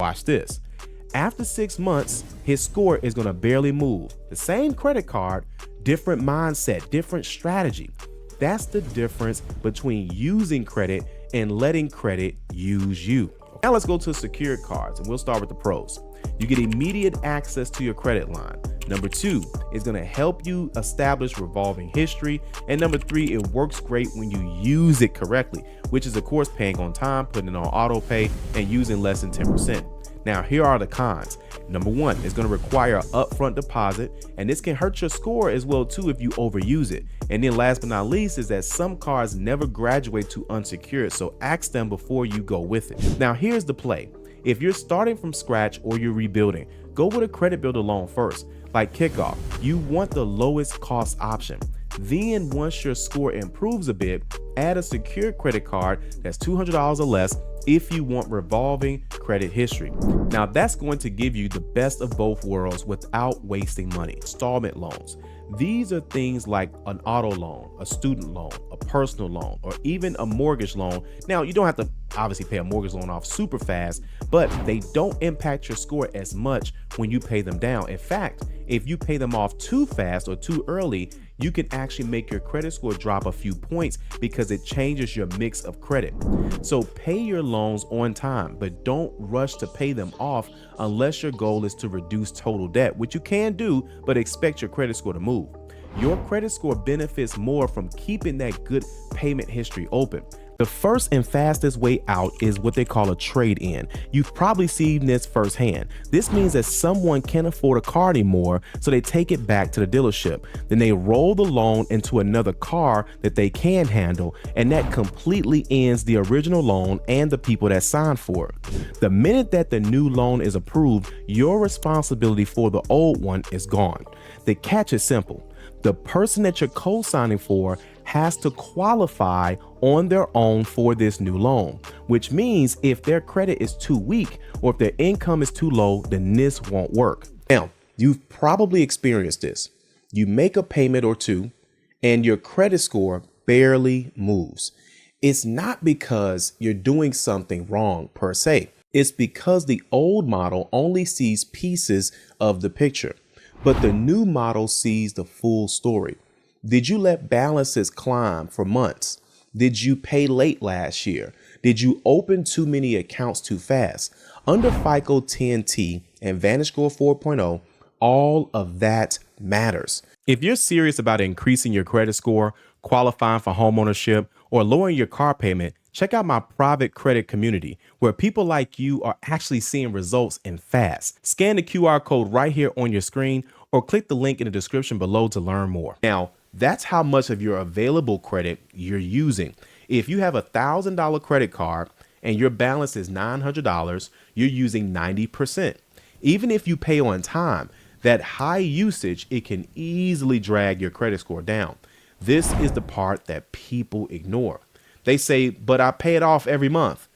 watch this. After 6 months, his score is going to barely move. The same credit card, different mindset, different strategy. That's the difference between using credit and letting credit use you. Now let's go to secured cards, and we'll start with the pros. You get immediate access to your credit line. Number 2, it's going to help you establish revolving history. And number 3, it works great when you use it correctly, which is of course paying on time, putting it on auto pay, and using less than 10%. Now, here are the cons. Number 1, it's going to require an upfront deposit, and this can hurt your score as well too if you overuse it. And then last but not least is that some cards never graduate to unsecured, so ask them before you go with it. Now, here's the play. If you're starting from scratch or you're rebuilding, go with a credit builder loan first. Like Kickoff, you want the lowest cost option. Then once your score improves a bit, add a secured credit card that's $200 or less if you want revolving credit history. Now that's going to give you the best of both worlds without wasting money. Installment loans. These are things like an auto loan, a student loan, a personal loan, or even a mortgage loan. Now, you don't have to obviously pay a mortgage loan off super fast, but they don't impact your score as much when you pay them down. In fact, if you pay them off too fast or too early, you can actually make your credit score drop a few points because it changes your mix of credit. So pay your loans on time, but don't rush to pay them off unless your goal is to reduce total debt, which you can do, but expect your credit score to move. Your credit score benefits more from keeping that good payment history open. The first and fastest way out is what they call a trade-in. You've probably seen this firsthand. This means that someone can't afford a car anymore, so they take it back to the dealership. Then they roll the loan into another car that they can handle, and that completely ends the original loan and the people that signed for it. The minute that the new loan is approved, your responsibility for the old one is gone. The catch is simple. The person that you're co-signing for has to qualify on their own for this new loan, which means if their credit is too weak or if their income is too low, then this won't work. Now, you've probably experienced this. You make a payment or two and your credit score barely moves. It's not because you're doing something wrong per se. It's because the old model only sees pieces of the picture, but the new model sees the full story. Did you let balances climb for months? Did you pay late last year? Did you open too many accounts too fast? Under FICO 10T and VantageScore 4.0, all of that matters. If you're serious about increasing your credit score, qualifying for homeownership, or lowering your car payment, check out my private credit community where people like you are actually seeing results and fast. Scan the QR code right here on your screen or click the link in the description below to learn more. Now, that's how much of your available credit you're using. If you have a $1,000 credit card and your balance is $900, you're using 90%. Even if you pay on time, that high usage, it can easily drag your credit score down. This is the part that people ignore. They say, but I pay it off every month.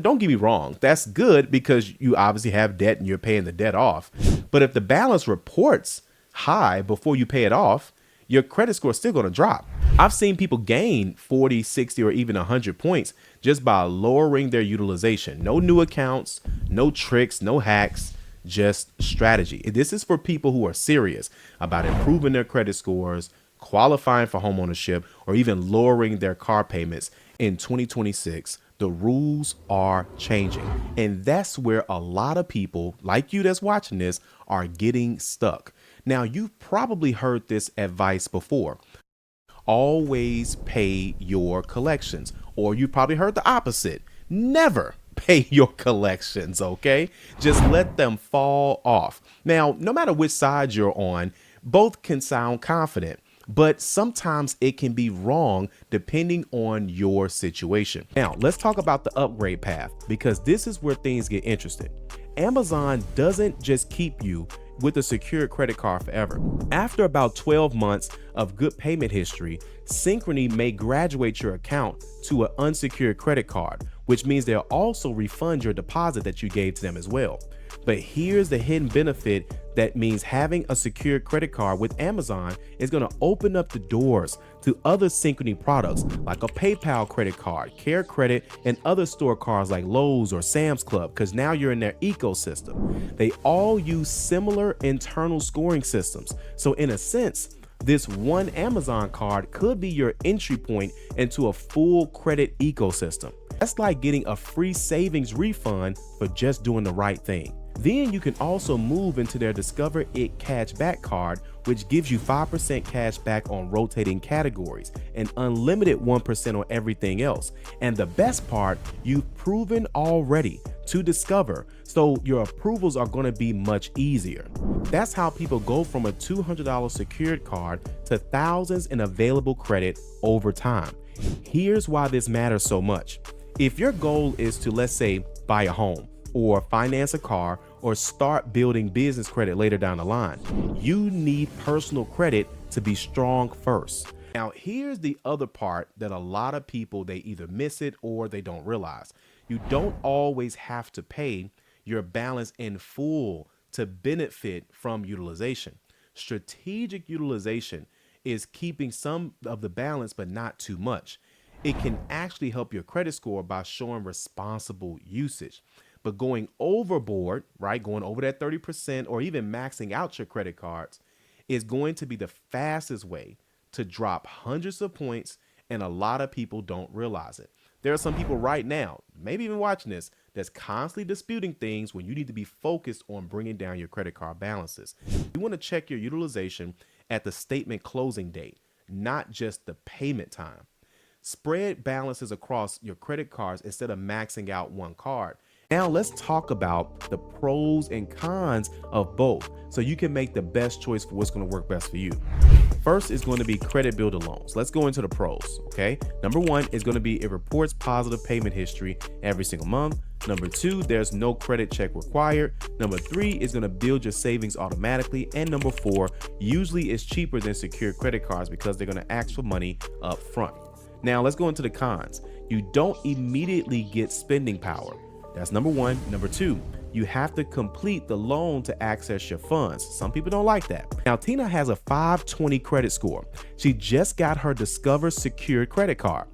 Don't get me wrong. That's good because you obviously have debt and you're paying the debt off. But if the balance reports high before you pay it off, your credit score is still going to drop. I've seen people gain 40, 60, or even 100 points just by lowering their utilization. No new accounts, no tricks, no hacks, just strategy. This is for people who are serious about improving their credit scores, qualifying for homeownership, or even lowering their car payments. In 2026, the rules are changing. And that's where a lot of people like you that's watching this are getting stuck. Now, you've probably heard this advice before. Always pay your collections. Or you probably heard the opposite. Never pay your collections, okay? Just let them fall off. Now, no matter which side you're on, both can sound confident, but sometimes it can be wrong depending on your situation. Now, let's talk about the upgrade path because this is where things get interesting. Amazon doesn't just keep you with a secured credit card forever. After about 12 months, of good payment history, Synchrony may graduate your account to an unsecured credit card, which means they'll also refund your deposit that you gave to them as well. But here's the hidden benefit that means having a secured credit card with Amazon is going to open up the doors to other Synchrony products like a PayPal credit card, Care Credit, and other store cards like Lowe's or Sam's Club, because now you're in their ecosystem. They all use similar internal scoring systems. So in a sense, this one Amazon card could be your entry point into a full credit ecosystem. That's like getting a free savings refund for just doing the right thing. Then you can also move into their Discover It Cashback card, which gives you 5% cash back on rotating categories and unlimited 1% on everything else. And the best part, you've proven already to Discover, so your approvals are going to be much easier. That's how people go from a $200 secured card to thousands in available credit over time. Here's why this matters so much. If your goal is to, let's say, buy a home, or finance a car, or start building business credit later down the line, you need personal credit to be strong first. Now, here's the other part that a lot of people, they either miss it or they don't realize. You don't always have to pay your balance in full to benefit from utilization. Strategic utilization is keeping some of the balance, but not too much. It can actually help your credit score by showing responsible usage. But going overboard, right, going over that 30% or even maxing out your credit cards is going to be the fastest way to drop hundreds of points, and a lot of people don't realize it. There are some people right now, maybe even watching this, that's constantly disputing things when you need to be focused on bringing down your credit card balances. You want to check your utilization at the statement closing date, not just the payment time. Spread balances across your credit cards instead of maxing out one card. Now let's talk about the pros and cons of both so you can make the best choice for what's going to work best for you. First is going to be credit builder loans. Let's go into the pros, okay? Number one is going to be it reports positive payment history every single month. Number two, there's no credit check required. Number three is going to build your savings automatically. And number four, usually it's cheaper than secured credit cards because they're going to ask for money up front. Now let's go into the cons. You don't immediately get spending power. That's number one. Number two, you have to complete the loan to access your funds. Some people don't like that. Now, Tina has a 520 credit score. She just got her Discover secured credit card.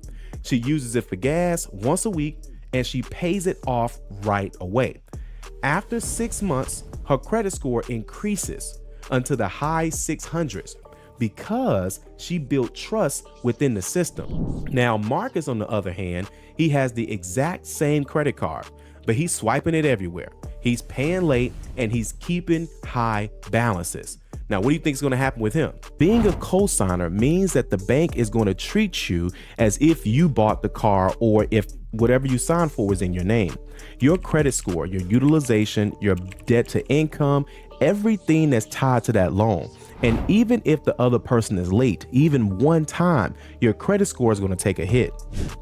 She uses it for gas once a week and she pays it off right away. After 6 months, her credit score increases until the high 600s because she built trust within the system. Now, Marcus, on the other hand, he has the exact same credit card, but he's swiping it everywhere. He's paying late and he's keeping high balances. Now, what do you think is going to happen with him? Being a cosigner means that the bank is going to treat you as if you bought the car or if whatever you signed for was in your name. Your credit score, your utilization, your debt to income, everything that's tied to that loan. And even if the other person is late, even one time, your credit score is going to take a hit.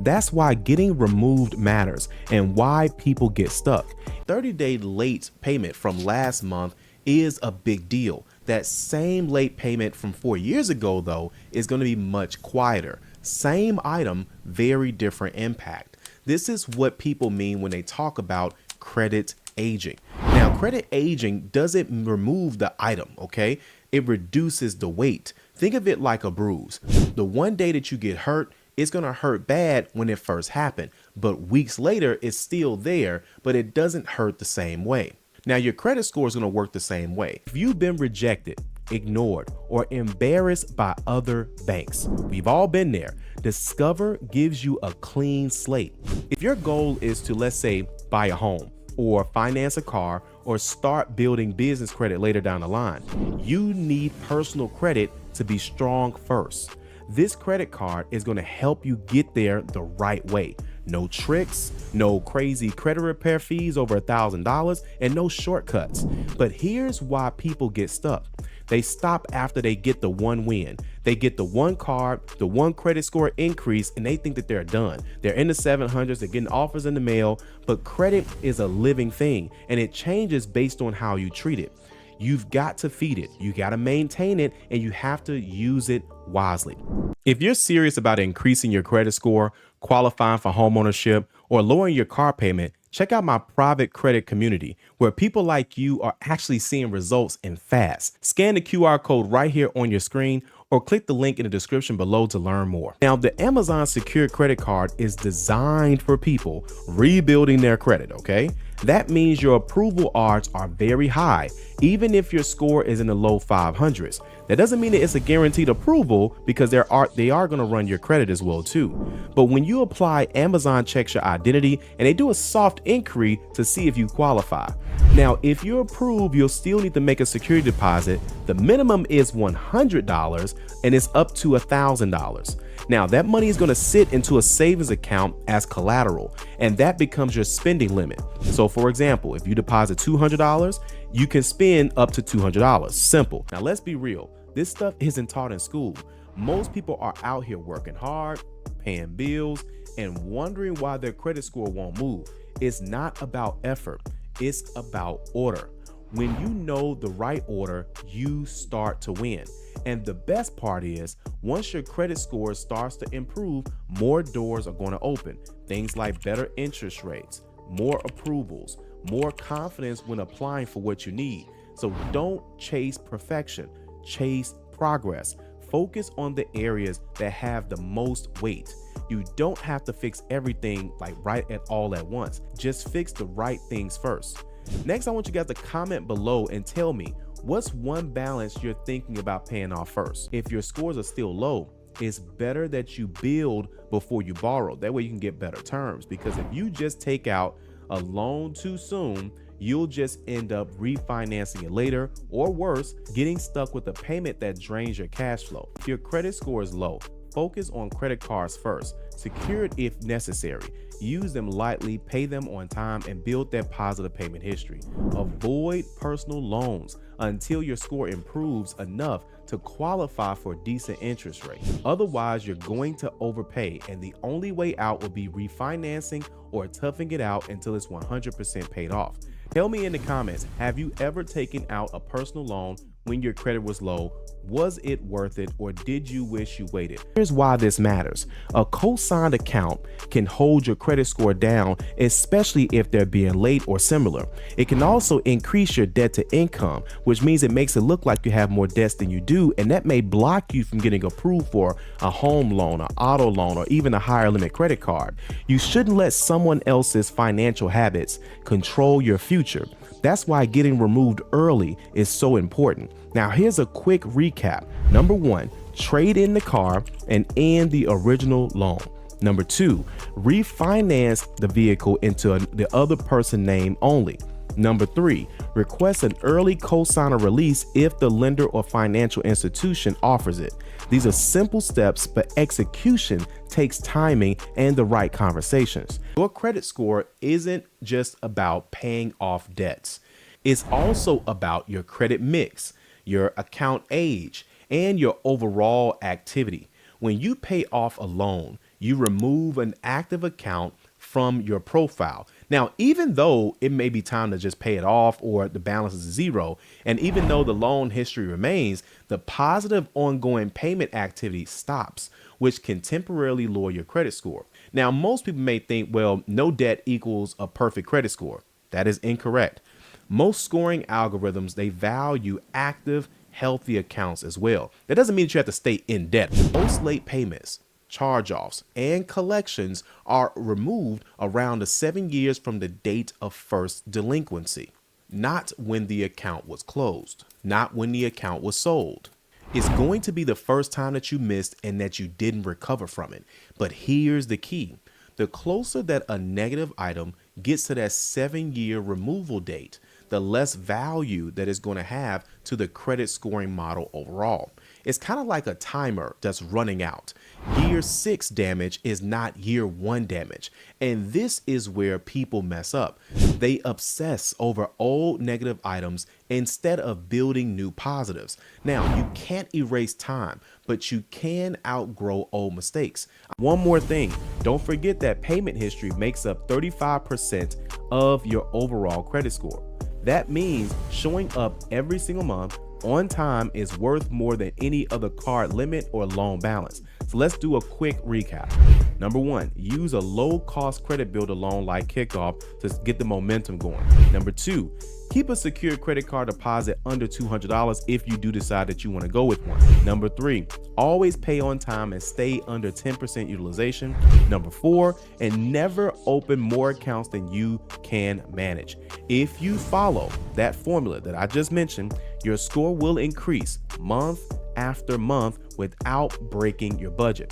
That's why getting removed matters and why people get stuck. 30-day late payment from last month is a big deal. That same late payment from 4 years ago, though, is going to be much quieter. Same item, very different impact. This is what people mean when they talk about credit aging. Now, credit aging doesn't remove the item, okay? It reduces the weight. Think of it like a bruise. The one day that you get hurt, it's going to hurt bad when it first happened, but weeks later, it's still there, but it doesn't hurt the same way. Now, your credit score is going to work the same way. If you've been rejected, ignored, or embarrassed by other banks, we've all been there. Discover gives you a clean slate. If your goal is to, let's say, buy a home, or finance a car, or start building business credit later down the line, you need personal credit to be strong first. This credit card is going to help you get there the right way. No tricks, no crazy credit repair fees over $1,000, and no shortcuts. But here's why people get stuck. They stop after they get the one win. They get the one card, the one credit score increase, and they think that they're done. They're in the 700s, they're getting offers in the mail, but credit is a living thing, and it changes based on how you treat it. You've got to feed it, you got to maintain it, and you have to use it wisely. If you're serious about increasing your credit score, qualifying for homeownership, or lowering your car payment, check out my private credit community where people like you are actually seeing results and fast. Scan the QR code right here on your screen or click the link in the description below to learn more. Now, the Amazon Secured credit card is designed for people rebuilding their credit, okay? That means your approval odds are very high, even if your score is in the low 500s. That doesn't mean that it's a guaranteed approval because they are going to run your credit as well too. But when you apply, Amazon checks your identity and they do a soft inquiry to see if you qualify. Now, if you're approved, you'll still need to make a security deposit. The minimum is $100 and it's up to $1,000. Now, that money is going to sit into a savings account as collateral, and that becomes your spending limit. So, for example, if you deposit $200, you can spend up to $200. Simple. Now, let's be real. This stuff isn't taught in school. Most people are out here working hard, paying bills, and wondering why their credit score won't move. It's not about effort. It's about order. When you know the right order, you start to win. And the best part is, once your credit score starts to improve, more doors are going to open. Things like better interest rates, more approvals, more confidence when applying for what you need. So don't chase perfection, chase progress. Focus on the areas that have the most weight. You don't have to fix everything right at all at once. Just fix the right things first. Next, I want you guys to comment below and tell me, what's one balance you're thinking about paying off first? If your scores are still low, it's better that you build before you borrow. That way you can get better terms, because if you just take out a loan too soon, you'll just end up refinancing it later, or worse, getting stuck with a payment that drains your cash flow. If your credit score is low, focus on credit cards first. Secure it if necessary. Use them lightly, pay them on time, and build that positive payment history. Avoid personal loans until your score improves enough to qualify for a decent interest rate. Otherwise, you're going to overpay, and the only way out will be refinancing or toughing it out until it's 100% paid off. Tell me in the comments, have you ever taken out a personal loan when your credit was low? Was it worth it, or did you wish you waited? Here's why this matters. A co-signed account can hold your credit score down, especially if they're being late or similar. It can also increase your debt to income, which means it makes it look like you have more debts than you do, and that may block you from getting approved for a home loan, an auto loan, or even a higher limit credit card. You shouldn't let someone else's financial habits control your future. That's why getting removed early is so important. Now, here's a quick recap. Number one, trade in the car and end the original loan. Number two, refinance the vehicle into the other person's name only. Number three, request an early cosigner release if the lender or financial institution offers it. These are simple steps, but execution takes timing and the right conversations. Your credit score isn't just about paying off debts. It's also about your credit mix, your account age, and your overall activity. When you pay off a loan, you remove an active account from your profile. Now, even though it may be time to just pay it off or the balance is zero, and even though the loan history remains, the positive ongoing payment activity stops, which can temporarily lower your credit score. Now, most people may think, well, no debt equals a perfect credit score. That is incorrect. Most scoring algorithms, they value active, healthy accounts as well. That doesn't mean that you have to stay in debt. Most late payments, charge-offs, and collections are removed around the 7 years from the date of first delinquency, not when the account was closed, not when the account was sold. It's going to be the first time that you missed and that you didn't recover from it. But here's the key. The closer that a negative item gets to that 7-year removal date, the less value that it's going to have to the credit scoring model overall. It's kind of like a timer that's running out. Year 6 damage is not year 1 damage. And this is where people mess up. They obsess over old negative items instead of building new positives. Now, you can't erase time, but you can outgrow old mistakes. One more thing, don't forget that payment history makes up 35% of your overall credit score. That means showing up every single month On time is worth more than any other card limit or loan balance. So let's do a quick recap. Number one, use a low-cost credit builder loan like Kickoff to get the momentum going. Number two, keep a secured credit card deposit under $200 if you do decide that you want to go with one. Number three, always pay on time and stay under 10% utilization. Number four, and never open more accounts than you can manage. If you follow that formula that I just mentioned, your score will increase month after month without breaking your budget.